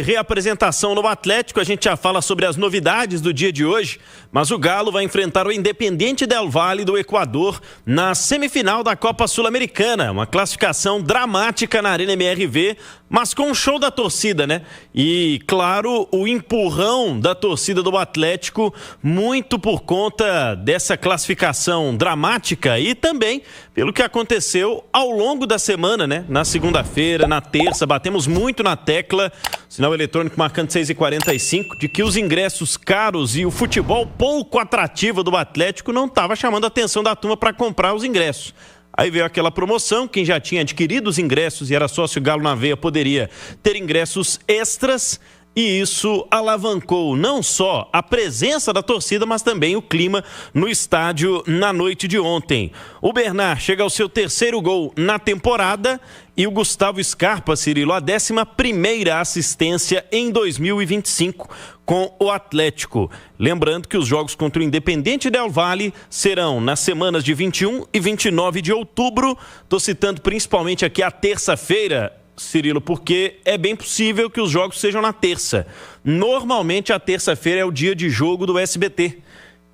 Reapresentação no Atlético, a gente já fala sobre as novidades do dia de hoje, mas o Galo vai enfrentar o Independiente del Valle do Equador na semifinal da Copa Sul-Americana, uma classificação dramática na Arena MRV, mas com um show da torcida, né? E, claro, o empurrão da torcida do Atlético, muito por conta dessa classificação dramática e também pelo que aconteceu ao longo da semana, né? Na segunda-feira, na terça, batemos muito na tecla, sinal eletrônico marcando 6h45, de que os ingressos caros e o futebol pouco atrativo do Atlético não estava chamando a atenção da turma para comprar os ingressos. Aí veio aquela promoção, quem já tinha adquirido os ingressos e era sócio Galo na Veia poderia ter ingressos extras. E isso alavancou não só a presença da torcida, mas também o clima no estádio na noite de ontem. O Bernard chega ao seu terceiro gol na temporada e o Gustavo Scarpa, Cirilo, a 11ª assistência em 2025 com o Atlético. Lembrando que os jogos contra o Independiente del Valle serão nas semanas de 21 e 29 de outubro. Estou citando principalmente aqui a terça-feira, Cirilo, porque é bem possível que os jogos sejam na terça. Normalmente a terça-feira é o dia de jogo do SBT,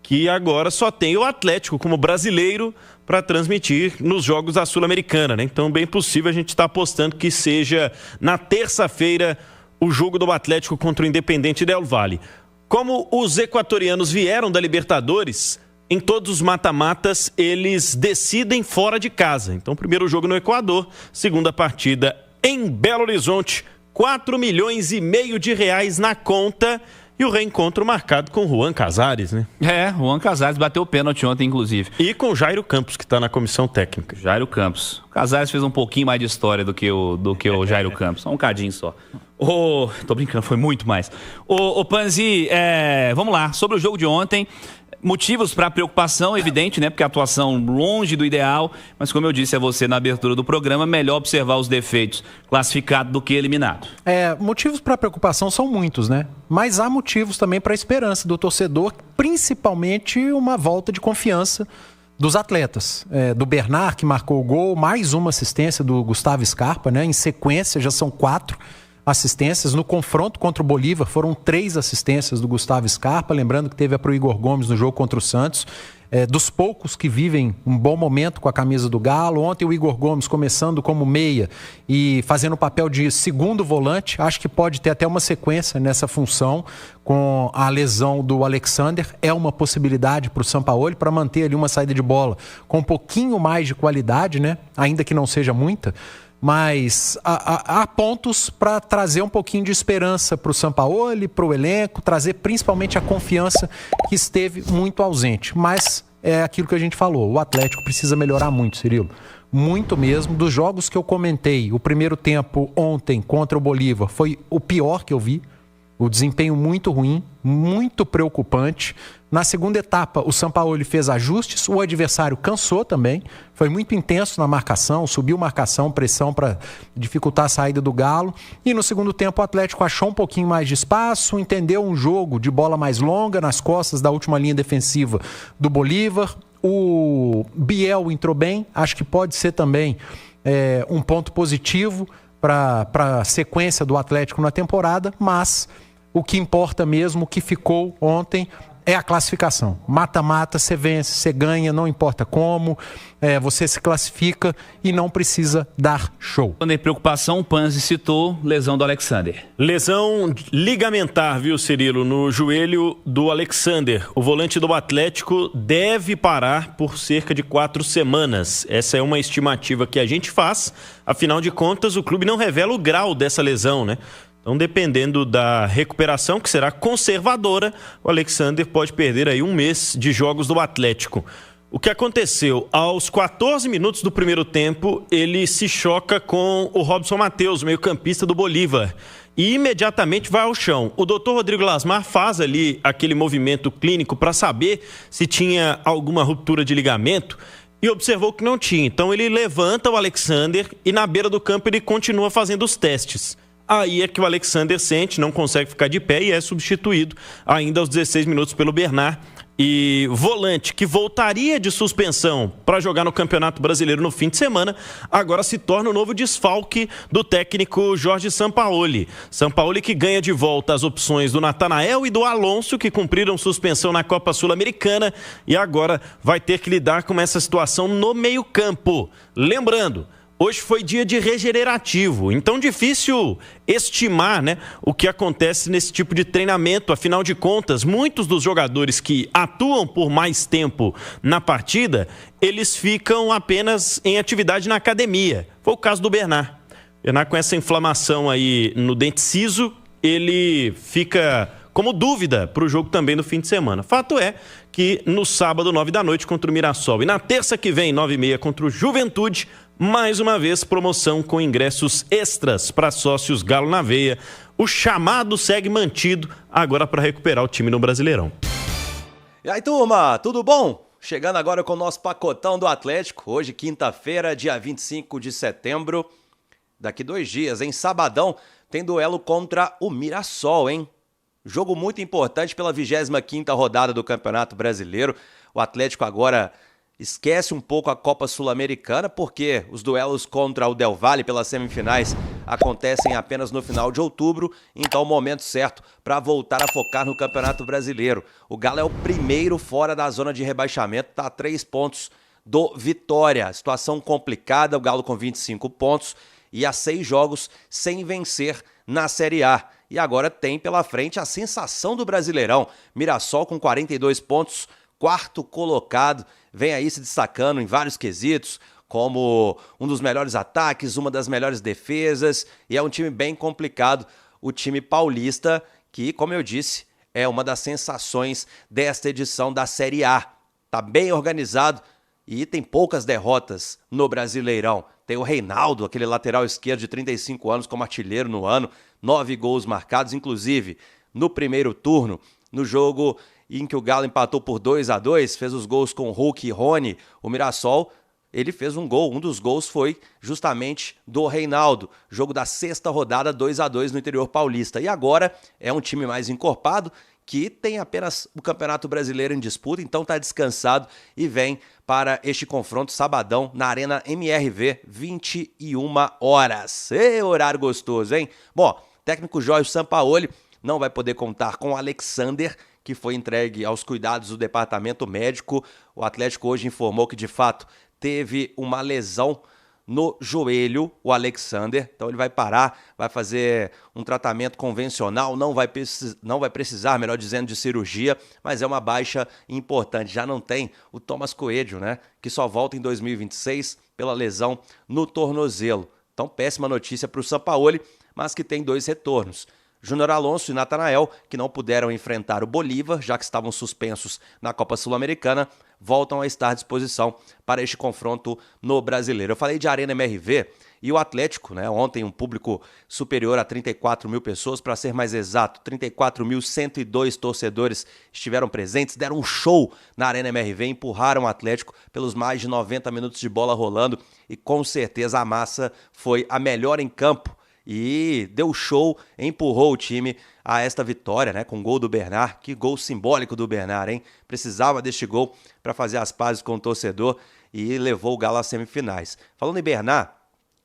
que agora só tem o Atlético como brasileiro para transmitir nos jogos da Sul-Americana, né? Então bem possível a gente estar apostando que seja na terça-feira o jogo do Atlético contra o Independiente del Valle. Como os equatorianos vieram da Libertadores, em todos os mata-matas eles decidem fora de casa. Então primeiro jogo no Equador, segunda partida em Belo Horizonte, 4,5 milhões de reais na conta e o reencontro marcado com Juan Casares, né? Juan Casares bateu o pênalti ontem, inclusive. E com Jairo Campos, que está na comissão técnica. Jairo Campos. O Casares fez um pouquinho mais de história do que o Jairo Campos, só um cadinho só. Tô brincando, foi muito mais. Panzi, vamos lá, sobre o jogo de ontem. Motivos para preocupação, evidente, né? Porque a atuação longe do ideal, mas como eu disse a você na abertura do programa, melhor observar os defeitos classificado do que eliminado. Motivos para preocupação são muitos, né? Mas há motivos também para a esperança do torcedor, principalmente uma volta de confiança dos atletas. Do Bernard, que marcou o gol, mais uma assistência do Gustavo Scarpa, né? Em sequência, já são 4 assistências. No confronto contra o Bolívar foram 3 assistências do Gustavo Scarpa, lembrando que teve a pro Igor Gomes no jogo contra o Santos. Dos poucos que vivem um bom momento com a camisa do Galo. Ontem o Igor Gomes começando como meia e fazendo o papel de segundo volante, acho que pode ter até uma sequência nessa função com a lesão do Alexander. É uma possibilidade para o Sampaoli para manter ali uma saída de bola com um pouquinho mais de qualidade, né? Ainda que não seja muita. Mas há pontos para trazer um pouquinho de esperança para o Sampaoli, para o elenco, trazer principalmente a confiança que esteve muito ausente. Mas é aquilo que a gente falou, o Atlético precisa melhorar muito, Cirilo. Muito mesmo. Dos jogos que eu comentei, o primeiro tempo ontem contra o Bolívar foi o pior que eu vi. O desempenho muito ruim, muito preocupante. Na segunda etapa, o Sampaoli fez ajustes, o adversário cansou também, foi muito intenso na marcação, subiu marcação, pressão para dificultar a saída do Galo. E no segundo tempo o Atlético achou um pouquinho mais de espaço, entendeu um jogo de bola mais longa nas costas da última linha defensiva do Bolívar. O Biel entrou bem, acho que pode ser também um ponto positivo para a sequência do Atlético na temporada, mas o que importa mesmo, o que ficou ontem, é a classificação. Mata-mata, você vence, você ganha, não importa como, você se classifica e não precisa dar show. Quando é preocupação, o Panzi citou lesão do Alexander. Lesão ligamentar, viu, Cirilo, no joelho do Alexander. O volante do Atlético deve parar por cerca de 4 semanas. Essa é uma estimativa que a gente faz. Afinal de contas, o clube não revela o grau dessa lesão, né? Então, dependendo da recuperação, que será conservadora, o Alexander pode perder aí 1 mês de jogos do Atlético. O que aconteceu? Aos 14 minutos do primeiro tempo, ele se choca com o Robson Matheus, meio-campista do Bolívar, e imediatamente vai ao chão. O doutor Rodrigo Lasmar faz ali aquele movimento clínico para saber se tinha alguma ruptura de ligamento e observou que não tinha. Então, ele levanta o Alexander e na beira do campo ele continua fazendo os testes. Aí é que o Alexander sente, não consegue ficar de pé e é substituído ainda aos 16 minutos pelo Bernard. e volante que voltaria de suspensão para jogar no Campeonato Brasileiro no fim de semana, agora se torna o novo desfalque do técnico Jorge Sampaoli. Sampaoli que ganha de volta as opções do Natanael e do Alonso, que cumpriram suspensão na Copa Sul-Americana e agora vai ter que lidar com essa situação no meio-campo. Lembrando, hoje foi dia de regenerativo, então difícil estimar, né, o que acontece nesse tipo de treinamento. Afinal de contas, muitos dos jogadores que atuam por mais tempo na partida, eles ficam apenas em atividade na academia. Foi o caso do Bernard. Bernard, com essa inflamação aí no dente ciso, ele fica como dúvida para o jogo também no fim de semana. Fato é que no sábado, 9 da noite, contra o Mirassol, e na terça que vem, 9h30, contra o Juventude, mais uma vez, promoção com ingressos extras para sócios Galo na Veia. O chamado segue mantido agora para recuperar o time no Brasileirão. E aí, turma, tudo bom? Chegando agora com o nosso pacotão do Atlético. Hoje, quinta-feira, dia 25 de setembro. Daqui 2 dias, em sabadão, tem duelo contra o Mirassol, hein? Jogo muito importante pela 25ª rodada do Campeonato Brasileiro. O Atlético agora esquece um pouco a Copa Sul-Americana, porque os duelos contra o Del Valle pelas semifinais acontecem apenas no final de outubro, então o momento certo para voltar a focar no Campeonato Brasileiro. O Galo é o primeiro fora da zona de rebaixamento, está a 3 pontos do Vitória. Situação complicada, o Galo com 25 pontos e a 6 jogos sem vencer na Série A. E agora tem pela frente a sensação do Brasileirão. Mirassol com 42 pontos, quarto colocado, vem aí se destacando em vários quesitos, como um dos melhores ataques, uma das melhores defesas, e é um time bem complicado, o time paulista, que, como eu disse, é uma das sensações desta edição da Série A. Tá bem organizado e tem poucas derrotas no Brasileirão. Tem o Reinaldo, aquele lateral esquerdo de 35 anos como artilheiro no ano, 9 gols marcados, inclusive no primeiro turno, no jogo em que o Galo empatou por 2-2, fez os gols com Hulk e Rony. O Mirassol, ele fez um gol, um dos gols foi justamente do Reinaldo. Jogo da 6ª rodada, 2-2 no interior paulista. E agora é um time mais encorpado, que tem apenas o Campeonato Brasileiro em disputa, então está descansado e vem para este confronto sabadão na Arena MRV, 21 horas. Ê, horário gostoso, hein? Bom, técnico Jorge Sampaoli não vai poder contar com o Alexander, que foi entregue aos cuidados do departamento médico. O Atlético hoje informou que, de fato, teve uma lesão no joelho, o Alexander. Então ele vai parar, vai fazer um tratamento convencional, não vai precisar, melhor dizendo, de cirurgia, mas é uma baixa importante. Já não tem o Thomas Coelho, né, que só volta em 2026 pela lesão no tornozelo. Então péssima notícia para o Sampaoli, mas que tem 2 retornos. Júnior Alonso e Natanael, que não puderam enfrentar o Bolívar, já que estavam suspensos na Copa Sul-Americana, voltam a estar à disposição para este confronto no Brasileiro. Eu falei de Arena MRV e o Atlético, né? Ontem um público superior a 34 mil pessoas, para ser mais exato, 34.102 torcedores estiveram presentes, deram um show na Arena MRV, empurraram o Atlético pelos mais de 90 minutos de bola rolando e com certeza a massa foi a melhor em campo. E deu show, empurrou o time a esta vitória, né? Com o gol do Bernard. Que gol simbólico do Bernard, hein? Precisava deste gol para fazer as pazes com o torcedor e levou o Galo às semifinais. Falando em Bernard,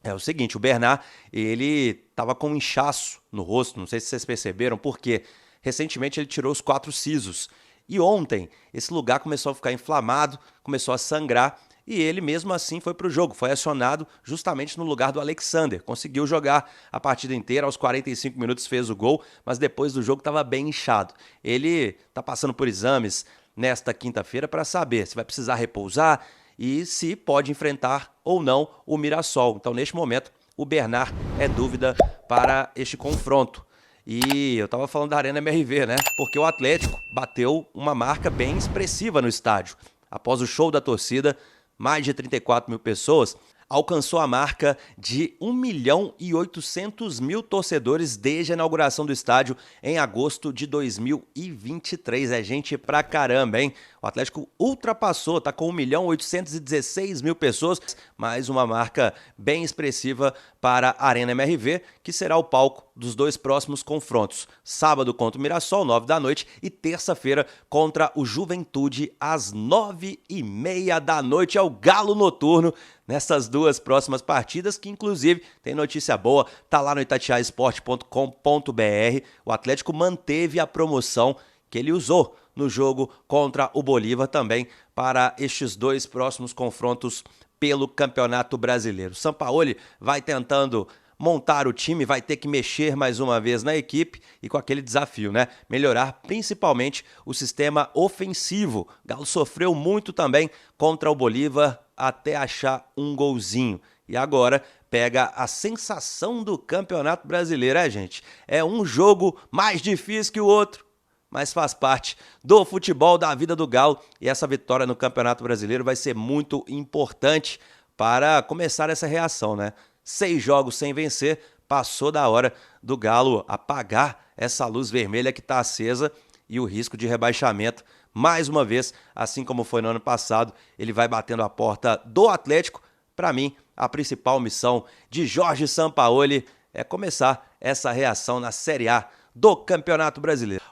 é o seguinte, o Bernard, ele estava com um inchaço no rosto, não sei se vocês perceberam, porque recentemente ele tirou os 4 sisos. E ontem esse lugar começou a ficar inflamado, começou a sangrar, e ele mesmo assim foi para o jogo, foi acionado justamente no lugar do Alexander. Conseguiu jogar a partida inteira, aos 45 minutos fez o gol, mas depois do jogo estava bem inchado. Ele está passando por exames nesta quinta-feira para saber se vai precisar repousar e se pode enfrentar ou não o Mirassol. Então, neste momento, o Bernard é dúvida para este confronto. E eu estava falando da Arena MRV, né? Porque o Atlético bateu uma marca bem expressiva no estádio. Após o show da torcida, mais de 34 mil pessoas, alcançou a marca de 1.800.000 torcedores desde a inauguração do estádio em agosto de 2023. É gente pra caramba, hein? O Atlético ultrapassou, tá com 1.816.000 pessoas, mais uma marca bem expressiva para a Arena MRV, que será o palco dos 2 próximos confrontos. Sábado contra o Mirassol, 9 da noite, e terça-feira contra o Juventude, às 9h30 da noite. É o Galo Noturno nessas 2 próximas partidas, que inclusive tem notícia boa, tá lá no itatiaesporte.com.br. O Atlético manteve a promoção que ele usou no jogo contra o Bolívar também para estes 2 próximos confrontos pelo Campeonato Brasileiro. Sampaoli vai tentando montar o time, vai ter que mexer mais uma vez na equipe e com aquele desafio, né? Melhorar principalmente o sistema ofensivo. O Galo sofreu muito também contra o Bolívar até achar um golzinho. E agora pega a sensação do Campeonato Brasileiro, gente? É um jogo mais difícil que o outro, mas faz parte do futebol, da vida do Galo, e essa vitória no Campeonato Brasileiro vai ser muito importante para começar essa reação, né? 6 jogos sem vencer, passou da hora do Galo apagar essa luz vermelha que está acesa, e o risco de rebaixamento, mais uma vez, assim como foi no ano passado, ele vai batendo a porta do Atlético. Para mim, a principal missão de Jorge Sampaoli é começar essa reação na Série A do Campeonato Brasileiro.